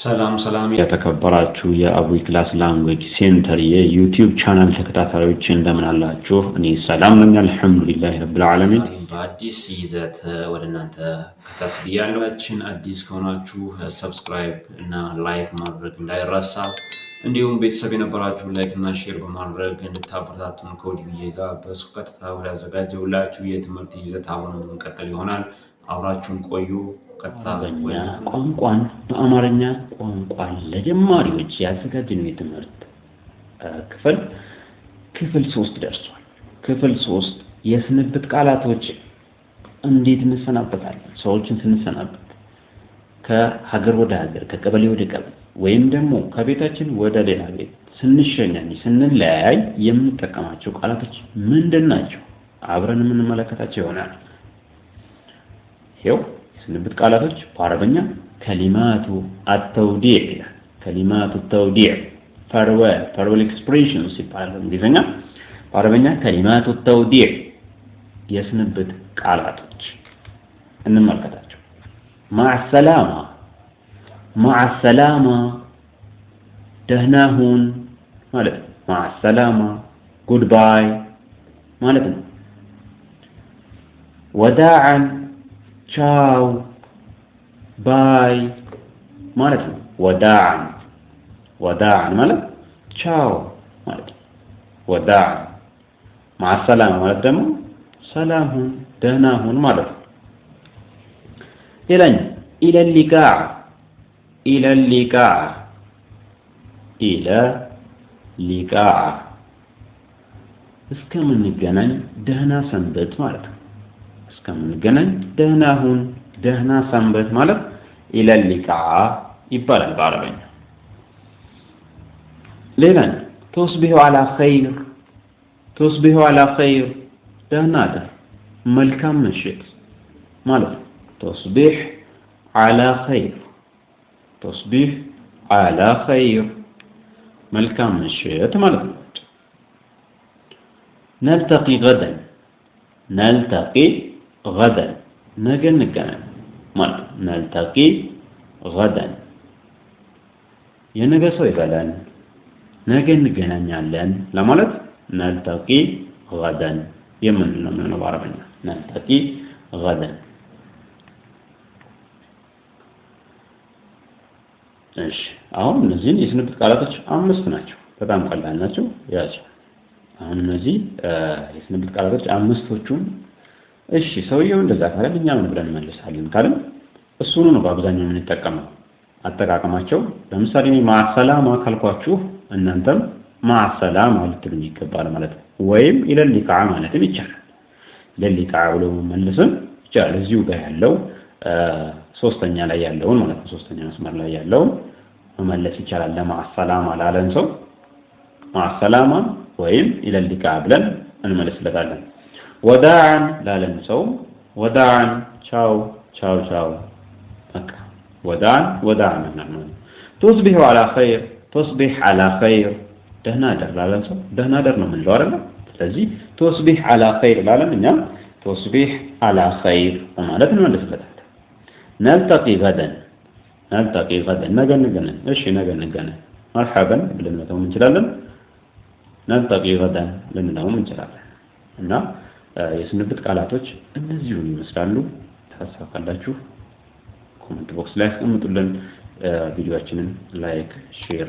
ሰላም የተከበራችሁ የአቡ ክላስ ላንጉዌጅ ሴንተር የዩቲዩብ ቻናል ተከታታዮች እንደምን አላችሁ? እኔ ሰላም ነኝ አልহামዱሊላህ ረብል ዓለሚን። በአዲስ ይዘት ወደ እናንተ ከተፍ ያላችሁን አዲስ ከሆናችሁ ሰብስክራይብ እና ላይክ ማድረግ እንዳይረሳ፣ እንዲሁም ቤተሰብ የነበራችሁ ላይክ እና ሼር በማድረግ እንድታበረታቱን ከወዲሁ ጋር በስቀጥታ ወደ አዘጋጀውላችሁ የትምህርት ይዘት አሁን እንቀጥል ይሆናል። አብራችሁን ቆዩ። ቋንቋን በአማርኛ ቋንቋ ለጀማሪዎች ያዘጋጀነው የትምህርት ክፍል 3 ደርሷል። ክፍል 3 የስንብት ቃላቶች እንዴት እንሰናበታለን? ሰዎችን ስንሰናበት ከሀገር ወደ ሀገር፣ ከቀበሌ ወደ ቀበሌ ወይም ደግሞ ከቤታችን ወደ ሌላ ቤት ስንሸኛኝ ስንለያይ የምንጠቀማቸው ቃላቶች ምንድናቸው? አብረን የምንመለከታቸው ይሆናል። ይሄው ስንብት ቃላቶች በአረበኛ ከሊማቱ አተውዲዕ ይላል። ከሊማቱ ተውዲዕ ፋርዌል ኤክስፕሬሽንስ ይባላል በእንግሊዝኛ። በአረበኛ ከሊማቱ ተውዲዕ የስንብት ቃላቶች እንመልከታቸው። ማዕሰላማ ደህና ሁን ማለት ነው። ማዕሰላማ ጉድባይ ማለት ነው። ወዳዓን ቻው ባይ ማለት ነው። ወዳዓን ማለት ቻው ማለት ነው። ወዳዓን ማሰላማ ማለት ደግሞ ሰላም ሁን ደህና ሁን ማለት ነው። ሌላኛው ኢለሊቃ እስከምንገናኝ ደህና ሰንበት ማለት ነው። እስከምንገናኝ ደህና ሁን ደህና ሰንበት ማለት ኢለሊቃ ይባላል በአረበኛ። ሌላኛው ቱስቢሑ አላ ኸይር ደህና ደር መልካም ምሽት ማለት ነው። ቱስቢሕ አላ ኸይር መልካም ምሽት ማለት ነው። ነልተቂ ገደን ነገ እንገናኝ ማለት ነው። ነልተቂ ገደን የነገ ሰው ይበለን ነገ እንገናኛለን ለማለት ነልተቂ ገደን የምንለው ነው በአረበኛ። ነልተቂ ገደን። እሺ አሁን እነዚህን የስንብት ቃላቶች 5 ናቸው። በጣም ቀላል ናቸው። ያቸው አሁን እነዚህ የስንብት ቃላቶች 5ቶቹን እሺ ሰውየው እንደዛ ካለ እኛ ምን ብለን እንመልሳለን ካልን እሱኑ ነው በአብዛኛው የምንጠቀመው። አጠቃቀማቸው ለምሳሌ ማሰላማ ካልኳችሁ እናንተም ማሰላማ ልትሉኝ ይገባል ማለት ነው። ወይም ኢለሊቃ ማለትም ይቻላል። ኢለሊቃ ብሎ መመለስም ይቻላል። እዚሁ ጋር ያለው ሶስተኛ ላይ ያለውን ማለት ነው። ሶስተኛ መስመር ላይ ያለውን መመለስ ይቻላል። ለማሰላማ ላለን ሰው ማሰላማ ወይም ኢለሊቃ ብለን እንመልስለታለን። ወዳዓን ላለን ሰው ወዳዓን ቻው በቃ ወዳዓን ማለት ነው። ቱስቢሑ አላ ኸይር ደህና ደር ላለን ሰው ደህና ደር ነው የምንለው አይደል? ስለዚህ ቱስቢሕ አላ ኸይር ላለን እኛም ቱስቢሕ አላ ኸይር ማለት እንመልስለታለን። ነልተቂ ገደን ነገ እንገናኝ። እሺ ነገ እንገናኝ መርሐበን ብለን መተውም እንችላለን። ነልተቂ ገደን ልንለውም እንችላለን። እና የስንብት ቃላቶች እነዚሁን ይመስላሉ። ሀሳብ ካላችሁ ኮሜንት ቦክስ ላይ አስቀምጡልን። ቪዲዮአችንን ላይክ፣ ሼር፣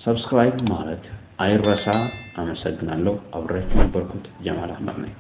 ሰብስክራይብ ማድረግ አይረሳ። አመሰግናለሁ። አብራችሁ ነበርኩት ጀማል አህመድ ነኝ።